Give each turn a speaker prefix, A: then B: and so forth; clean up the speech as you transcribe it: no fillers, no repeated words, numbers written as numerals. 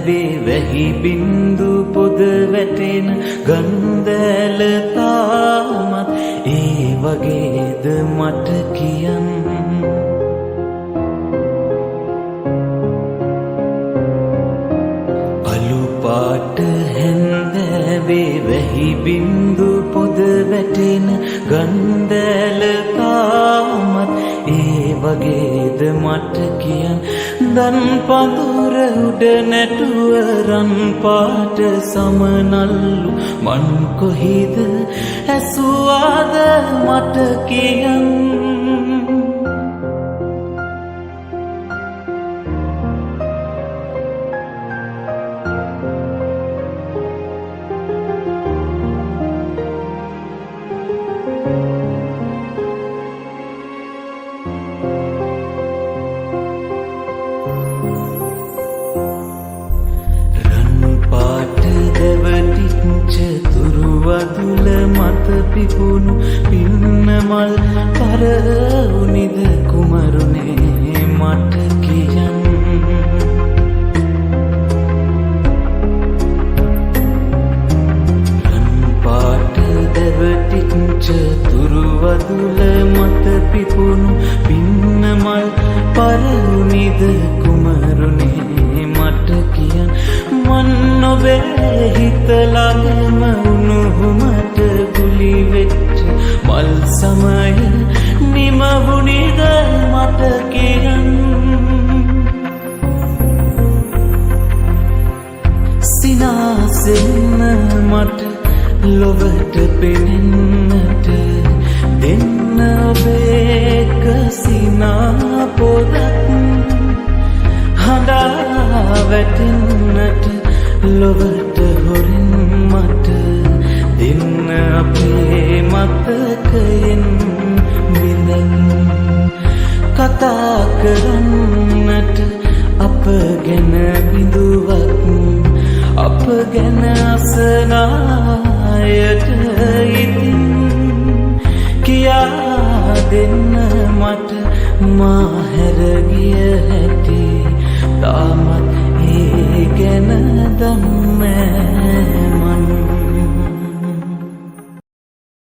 A: වැහි බින්දු පොද වැටෙන ගන්දැල තාමත් ඒ වගේද මට කියන්න. අලු පාට හැන්දෑවේ වැහි බින්දු පොද වැටෙන ගන්දැල තාමත් ඒ වගේද මට කියන්න. දන් පඳුර උඩ නැටුව රන් පාට සමනල්ලු මන් කොහිද ඇසුවාද මට කියන්න. තුරුවදුල මත පිපුණු පින්නමල් පරවුනිද කුමරුනේ මට කියන්න. රන්පාට දැවටිච්ච තුරුවදුල මත පිපුණු පින්නමල් පරවුනිද කුමරුනේ මට කියන්න. මන් නොබෑ හිතලම උණුහුමට ගුලි වෙච්ච මල් සමය නිමවුනිද මට කියන්න. සිනාසෙන්න මට ලොවට පෙනෙන්නට දෙන්න ඔබේක සිනා පොදක් හඬා වැටෙන්නට ලොවට හොරින් මට දෙන්න අපේ මතකයෙන් බිඳෙන් කතා කරන්න